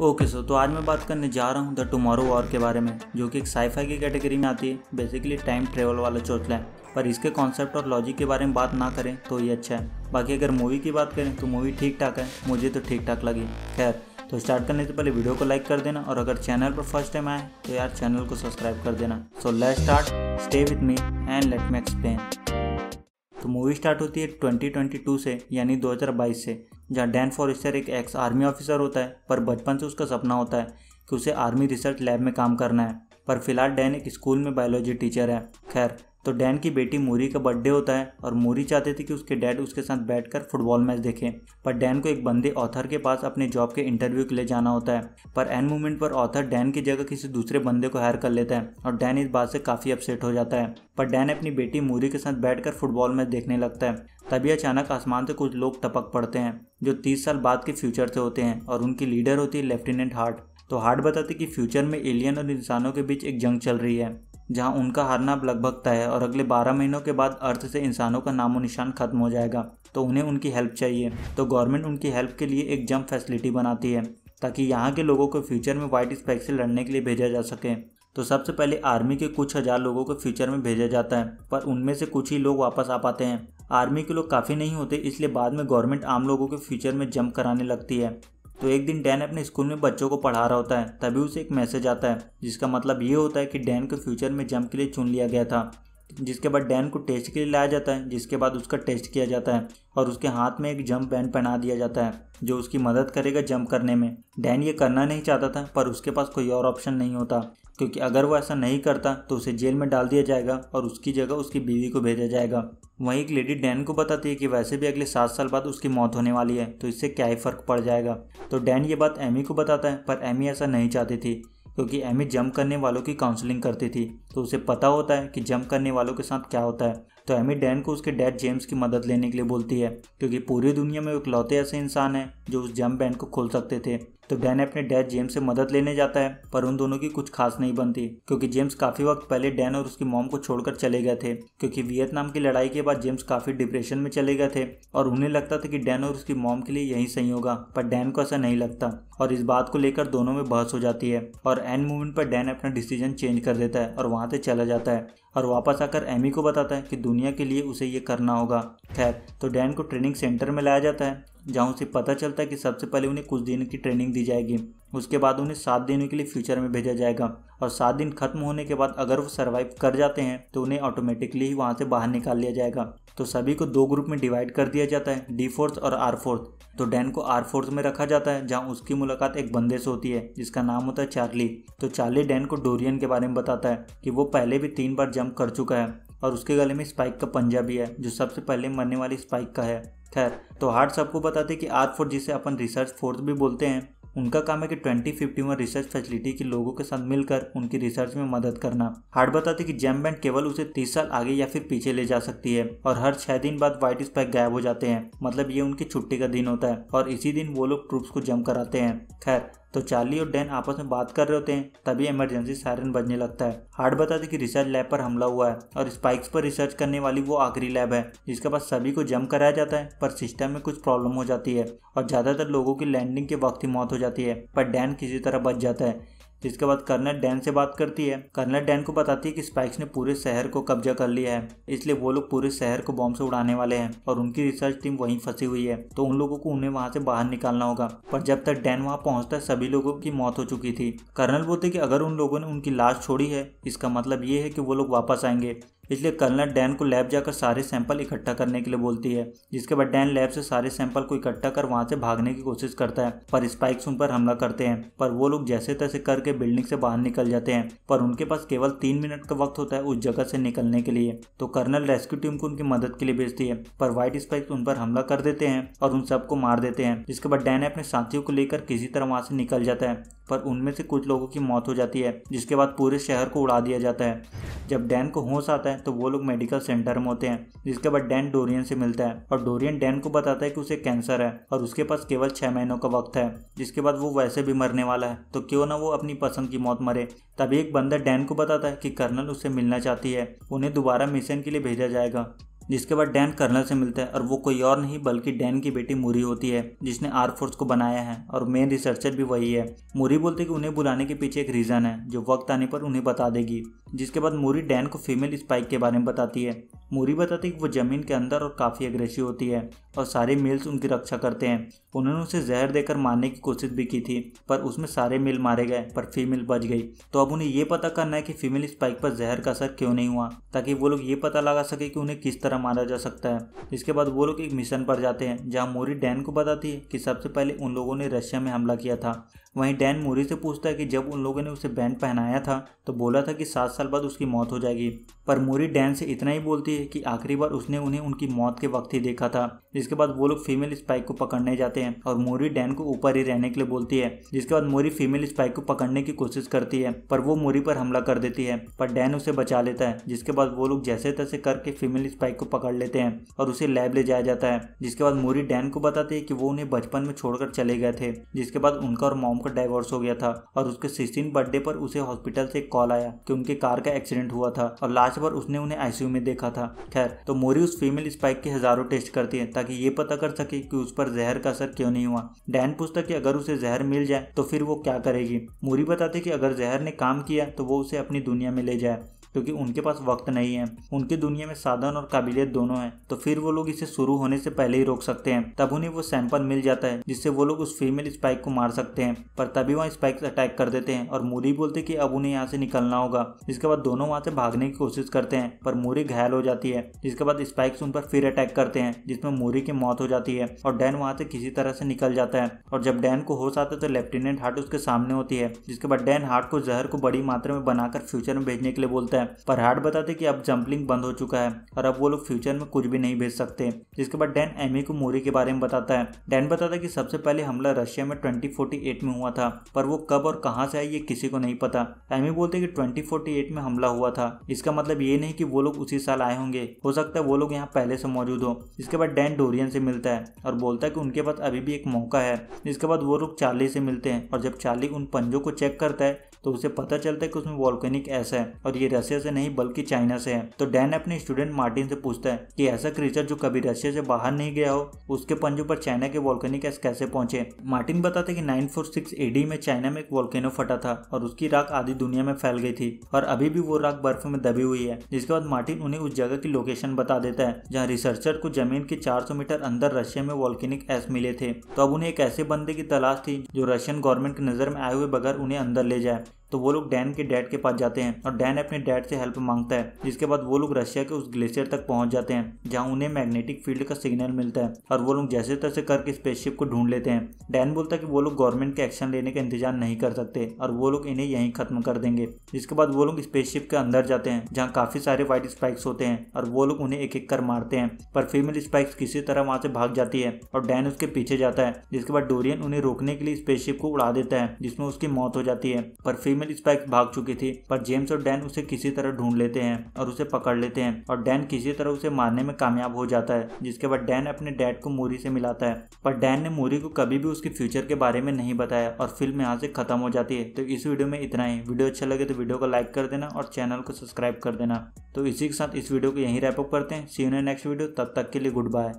Okay तो आज मैं बात करने जा रहा हूँ द टुमारो वॉर के बारे में, जो कि एक साईफाई की कैटेगरी में आती है। बेसिकली टाइम ट्रेवल वाला चोचला है, पर इसके कॉन्सेप्ट और लॉजिक के बारे में बात ना करें तो ये अच्छा है। बाकी अगर मूवी की बात करें तो मूवी ठीक ठाक है, मुझे तो ठीक ठाक लगी। खैर, तो स्टार्ट करने से पहले वीडियो को लाइक कर देना, और अगर चैनल पर फर्स्ट टाइम आए तो यार चैनल को सब्सक्राइब कर देना। So let's start, stay with me and let me explain. तो मूवी स्टार्ट होती है 2022 से, यानी 2022 से, जहाँ डैन फॉरेस्टर एक एक्स आर्मी ऑफिसर होता है। पर बचपन से उसका सपना होता है कि उसे आर्मी रिसर्च लैब में काम करना है। पर फिलहाल डैन एक स्कूल में बायोलॉजी टीचर है। खैर, तो डैन की बेटी मूरी का बर्थडे होता है, और मूरी चाहते थे कि उसके डैड उसके साथ बैठकर फुटबॉल मैच देखें। पर डैन को एक बंदे ऑथर के पास अपने जॉब के इंटरव्यू के लिए जाना होता है। पर एन मोमेंट पर ऑथर डैन की जगह किसी दूसरे बंदे को हायर कर लेता है, और डैन इस बात से काफ़ी अपसेट हो जाता है। पर डैन अपनी बेटी मूरी के साथ बैठकर फुटबॉल मैच देखने लगता है। तभी अचानक आसमान से कुछ लोग टपक पड़ते हैं, जो 30 साल बाद के फ्यूचर से होते हैं, और उनकी लीडर होती है लेफ्टिनेंट हार्ट। तो हार्ट बताते कि फ्यूचर में एलियन और इंसानों के बीच एक जंग चल रही है, जहां उनका हारना अब लगभग तय है, और अगले 12 महीनों के बाद अर्थ से इंसानों का नामो निशान खत्म हो जाएगा। तो उन्हें उनकी हेल्प चाहिए। तो गवर्नमेंट उनकी हेल्प के लिए एक जंप फैसिलिटी बनाती है, ताकि यहाँ के लोगों को फ्यूचर में वाइट स्पेक से लड़ने के लिए भेजा जा सके। तो सबसे पहले आर्मी के कुछ हजार लोगों को फ्यूचर में भेजा जाता है, पर उनमें से कुछ ही लोग वापस आ पाते हैं। आर्मी के लोग काफ़ी नहीं होते, इसलिए बाद में गवर्नमेंट आम लोगों के फ्यूचर में जंप कराने लगती है। तो एक दिन डैन अपने स्कूल में बच्चों को पढ़ा रहा होता है, तभी उसे एक मैसेज आता है, जिसका मतलब ये होता है कि डैन को फ्यूचर में जंप के लिए चुन लिया गया था। जिसके बाद डैन को टेस्ट के लिए लाया जाता है, जिसके बाद उसका टेस्ट किया जाता है, और उसके हाथ में एक जंप बैंड पहना दिया जाता है, जो उसकी मदद करेगा जंप करने में। डैन ये करना नहीं चाहता था, पर उसके पास कोई और ऑप्शन नहीं होता, क्योंकि अगर वो ऐसा नहीं करता तो उसे जेल में डाल दिया जाएगा, और उसकी जगह उसकी बीवी को भेजा जाएगा। वहीं एक लेडी डैन को बताती है कि वैसे भी अगले 7 साल बाद उसकी मौत होने वाली है, तो इससे क्या ही फ़र्क पड़ जाएगा। तो डैन ये बात एमी को बताता है, पर एमी ऐसा नहीं चाहती थी, क्योंकि एमी जंप करने वालों की काउंसलिंग करती थी। तो उसे पता होता है कि जंप करने वालों के साथ क्या होता है। तो एमी डैन को उसके डैड जेम्स की मदद लेने के लिए बोलती है, क्योंकि पूरी दुनिया में इकलौते ऐसे इंसान हैं जो उस जंप बैंड को खोल सकते थे। तो डैन अपने डैड जेम्स से मदद लेने जाता है, पर उन दोनों की कुछ खास नहीं बनती, क्योंकि जेम्स काफ़ी वक्त पहले डैन और उसकी मॉम को छोड़कर चले गए थे। क्योंकि वियतनाम की लड़ाई के बाद जेम्स काफ़ी डिप्रेशन में चले गए थे, और उन्हें लगता था कि डैन और उसकी मॉम के लिए यही सही होगा। पर डैन को ऐसा नहीं लगता, और इस बात को लेकर दोनों में बहस हो जाती है। और एंड मोमेंट पर डैन अपना डिसीजन चेंज कर देता है और वहाँ से चला जाता है, और वापस आकर एमी को बताता है कि दुनिया के लिए उसे ये करना होगा। खैर, तो डैन को ट्रेनिंग सेंटर में लाया जाता है, जहाँ उसे पता चलता है कि सबसे पहले उन्हें कुछ दिन की ट्रेनिंग दी जाएगी। उसके बाद उन्हें 7 दिनों के लिए फ्यूचर में भेजा जाएगा, और 7 दिन खत्म होने के बाद अगर वो सर्वाइव कर जाते हैं तो उन्हें ऑटोमेटिकली ही वहाँ से बाहर निकाल लिया जाएगा। तो सभी को 2 ग्रुप में डिवाइड कर दिया जाता है, डी फोर्स और आर फोर्स। तो डैन को आर फोर्स में रखा जाता है, जहाँ उसकी मुलाकात एक बंदे से होती है, जिसका नाम होता है चार्ली। तो चार्ली डैन को डोरियन के बारे में बताता है कि वो पहले भी 3 बार जंप कर चुका है, और उसके गले में स्पाइक का पंजा भी है, जो सबसे पहले मरने वाली स्पाइक का है। खैर, तो हार्ट सबको बताते कि आर फोर्स, जिसे अपन रिसर्च फोर्स भी बोलते हैं, उनका काम है कि 2051 रिसर्च फैसिलिटी के लोगों के साथ मिलकर उनकी रिसर्च में मदद करना। हार्ट बताते कि जंप बैंड केवल उसे 30 साल आगे या फिर पीछे ले जा सकती है, और हर 6 दिन बाद व्हाइट स्पाइक गायब हो जाते हैं। मतलब ये उनकी छुट्टी का दिन होता है, और इसी दिन वो लोग ट्रूप्स को जंप कराते हैं। खैर, तो चार्ली और डैन आपस में बात कर रहे होते हैं, तभी इमरजेंसी सायरन बजने लगता है। हार्ट बताते कि रिसर्च लैब पर हमला हुआ है, और स्पाइक्स पर रिसर्च करने वाली वो आखिरी लैब है जिसके पास सभी को जंप कराया जाता है। पर सिस्टम में कुछ प्रॉब्लम हो जाती है, और ज़्यादातर लोगों की लैंडिंग के वक्त ही मौत हो जाती है। पर डैन किसी तरह बच जाता है। जिसके बाद कर्नल डैन से बात करती है। कर्नल डैन को बताती है कि स्पाइक्स ने पूरे शहर को कब्जा कर लिया है, इसलिए वो लोग पूरे शहर को बॉम्ब से उड़ाने वाले हैं, और उनकी रिसर्च टीम वहीं फंसी हुई है। तो उन लोगों को उन्हें वहां से बाहर निकालना होगा। पर जब तक डैन वहां पहुंचता है, सभी लोगों की मौत हो चुकी थी। कर्नल बोलते कि अगर उन लोगों ने उनकी लाश छोड़ी है, इसका मतलब ये है कि वो लोग वापस आएंगे। इसलिए कर्नल डैन को लैब जाकर सारे सैंपल इकट्ठा करने के लिए बोलती है। जिसके बाद डैन लैब से सारे सैंपल को इकट्ठा कर वहां से भागने की कोशिश करता है, पर स्पाइक्स उन पर हमला करते हैं। पर वो लोग जैसे तैसे करके बिल्डिंग से बाहर निकल जाते हैं, पर उनके पास केवल 3 मिनट का वक्त होता है उस जगह से निकलने के लिए। तो कर्नल रेस्क्यू टीम को उनकी मदद के लिए भेजती है, पर व्हाइट स्पाइक्स उन पर हमला कर देते हैं और उन सबको मार देते हैं। जिसके बाद डैन अपने साथियों को लेकर किसी तरह वहां से निकल जाता है, पर उनमें से कुछ लोगों की मौत हो जाती है। जिसके बाद पूरे शहर को उड़ा दिया जाता है। जब डैन को होश आता है तो वो लोग मेडिकल सेंटर में होते हैं। जिसके बाद डैन डोरियन से मिलता है, और डोरियन डैन को बताता है कि उसे कैंसर है और उसके पास केवल 6 महीनों का वक्त है। जिसके बाद वो वैसे भी मरने वाला है, तो क्यों ना वो अपनी पसंद की मौत मरे। तभी एक बंदा डैन को बताता है कि कर्नल उससे मिलना चाहती है, उन्हें दोबारा मिशन के लिए भेजा जाएगा। जिसके बाद डैन कर्नल से मिलता है और वो कोई और नहीं बल्कि डैन की बेटी मूरी होती है जिसने आर्क फोर्स को बनाया है और मेन रिसर्चर भी वही है। मूरी बोलती है कि उन्हें बुलाने के पीछे एक रीज़न है जो वक्त आने पर उन्हें बता देगी। जिसके बाद मूरी डैन को फीमेल स्पाइक के बारे में बताती है। मूरी बताती है कि वो ज़मीन के अंदर और काफ़ी अग्रेसिव होती है और सारे मेल्स उनकी रक्षा करते हैं। उन्होंने उसे जहर देकर मारने की कोशिश भी की थी पर उसमें सारे मेल मारे गए पर फीमेल बच गई। तो अब उन्हें ये पता करना है कि फीमेल स्पाइक पर जहर का असर क्यों नहीं हुआ ताकि वो लोग ये पता लगा सके कि उन्हें किस तरह मारा जा सकता है। इसके बाद वो लोग एक मिशन पर जाते हैं जहाँ मूरी डैन को बताती है कि सबसे पहले उन लोगों ने रशिया में हमला किया था। वहीं डैन मूरी से पूछता है कि जब उन लोगों ने उसे बैंड पहनाया था तो बोला था कि 7 साल बाद उसकी मौत हो जाएगी, पर मूरी डैन से इतना ही बोलती है कि आखिरी बार उसने उन्हें उनकी मौत के वक्त ही देखा था। जिसके बाद वो लोग फीमेल स्पाइक को पकड़ने जाते हैं और मूरी डैन को ऊपर ही रहने के लिए बोलती है। जिसके बाद मूरी फीमेल स्पाइक को पकड़ने की कोशिश करती है पर वो मूरी पर हमला कर देती है पर डैन उसे बचा लेता है। जिसके बाद वो लोग जैसे तैसे करके फीमेल स्पाइक को पकड़ लेते हैं और उसे लैब ले जाया जाता है। जिसके बाद मूरी डैन को बताती है कि वो उन्हें बचपन में छोड़कर चले गए थे। जिसके बाद उनका और मॉम का डाइवोर्स हो गया था और उसके 16 बर्थडे पर उसे हॉस्पिटल से एक कॉल आया कि उनके कार का एक्सीडेंट हुआ था और लास्ट बार उसने उन्हें आईसीयू में देखा था। खैर तो मूरी उस फीमेल स्पाइक के हजारों टेस्ट करती है ताकि ये पता कर सके कि उस पर जहर का असर क्यों नहीं हुआ। डैन पूछता कि अगर उसे जहर मिल जाए तो फिर वो क्या करेगी। मूरी बताती कि अगर जहर ने काम किया तो वो उसे अपनी दुनिया में ले जाए क्योंकि उनके पास वक्त नहीं है। उनकी दुनिया में साधन और काबिलियत दोनों है तो फिर वो लोग इसे शुरू होने से पहले ही रोक सकते हैं। तब उन्हें वो सैंपल मिल जाता है जिससे वो लोग उस फीमेल स्पाइक को मार सकते हैं पर तभी वहाँ स्पाइक्स अटैक कर देते हैं और मूरी बोलते कि अब उन्हें यहाँ से निकलना होगा। जिसके बाद दोनों वहाँ से भागने की कोशिश करते हैं पर मूरी घायल हो जाती है। जिसके बाद स्पाइक्स उन पर फिर अटैक करते हैं जिसमें मूरी की मौत हो जाती है और डैन वहाँ से किसी तरह से निकल जाता है। और जब डैन को होश आता है तो लेफ्टिनेंट हार्ट उसके सामने होती है। जिसके बाद डैन हार्ट को जहर को बड़ी मात्रा में बनाकर फ्यूचर में भेजने के लिए बोलता है पर हार्ट बताते कि अब जंपलिंग बंद हो चुका है और अब वो लोग फ्यूचर में कुछ भी नहीं भेज सकते। जिसके बाद डैन एमी को मूरी के बारे में बताता है। डैन बताता है कि सबसे पहले हमला रशिया में 2048 में हुआ था पर वो कब और कहां से आई ये किसी को नहीं पता। एमी बोलते कि 2048 में हमला हुआ था, इसका मतलब ये नहीं कि वो लोग उसी साल आए होंगे, हो सकता है वो लोग यहाँ पहले से मौजूद हो। इसके बाद डैन डोरियन से मिलता है और बोलता है कि उनके पास अभी भी एक मौका है। जिसके बाद वो लोग चार्ली से मिलते हैं और जब चार्ली उन पंजों को चेक करता है तो उसे पता चलता है कि उसमें वोल्केनिक एश है और ये रशिया से नहीं बल्कि चाइना से है। तो डैन अपने स्टूडेंट मार्टिन से पूछता है कि ऐसा क्रीचर जो कभी रशिया से बाहर नहीं गया हो उसके पंजों पर चाइना के वोल्केनिक एश कैसे पहुंचे। मार्टिन बताते कि 946 AD में चाइना में एक वोल्केनो फटा था और उसकी राख आधी दुनिया में फैल गई थी और अभी भी वो राख बर्फ में दबी हुई है। जिसके बाद मार्टिन उन्हें उस जगह की लोकेशन बता देता है जहाँ रिसर्चर को जमीन के 400 मीटर अंदर रशिया में वोल्केनिक एश मिले थे। तो अब उन्हें एक ऐसे बंदे की तलाश थी जो रशियन गवर्नमेंट की नजर में आए हुए बगैर उन्हें अंदर ले जाए। तो वो लोग डैन के डैड के पास जाते हैं और डैन अपने डैड से हेल्प मांगता है। जिसके बाद वो लोग रशिया के उस ग्लेशियर तक पहुंच जाते हैं जहां उन्हें मैग्नेटिक फील्ड का सिग्नल मिलता है और वो लोग जैसे तैसे करके स्पेसशिप को ढूंढ लेते हैं। डैन बोलता है कि वो लोग गवर्नमेंट के एक्शन लेने का इंतजार नहीं कर सकते और वो लोग इन्हें यहीं खत्म कर देंगे। जिसके बाद वो लोग स्पेसशिप के अंदर जाते हैं जहाँ काफी सारे व्हाइट स्पाइक्स होते हैं और वो लोग उन्हें एक एक कर मारते हैं पर फीमेल स्पाइक्स किसी तरह वहां से भाग जाती है और डैन उसके पीछे जाता है। जिसके बाद डोरियन उन्हें रोकने के लिए स्पेसशिप को उड़ा देता है जिसमें उसकी मौत हो जाती है पर फीमेल स्पाइक्स भाग चुकी थी। पर जेम्स और डैन उसे किसी तरह ढूंढ लेते हैं और उसे पकड़ लेते हैं और डैन किसी तरह उसे मारने में कामयाब हो जाता है। जिसके बाद डैन अपने डैड को मूरी से मिलाता है पर डैन ने मूरी को कभी भी उसके फ्यूचर के बारे में नहीं बताया और फिल्म यहाँ से खत्म हो जाती है। तो इस वीडियो में इतना ही। वीडियो अच्छा लगे तो वीडियो को लाइक कर देना और चैनल को सब्सक्राइब कर देना। तो इसी के साथ इस वीडियो को यहीं रैप अप करते हैं। सी यू इन नेक्स्ट वीडियो, तब तक के लिए गुड बाय।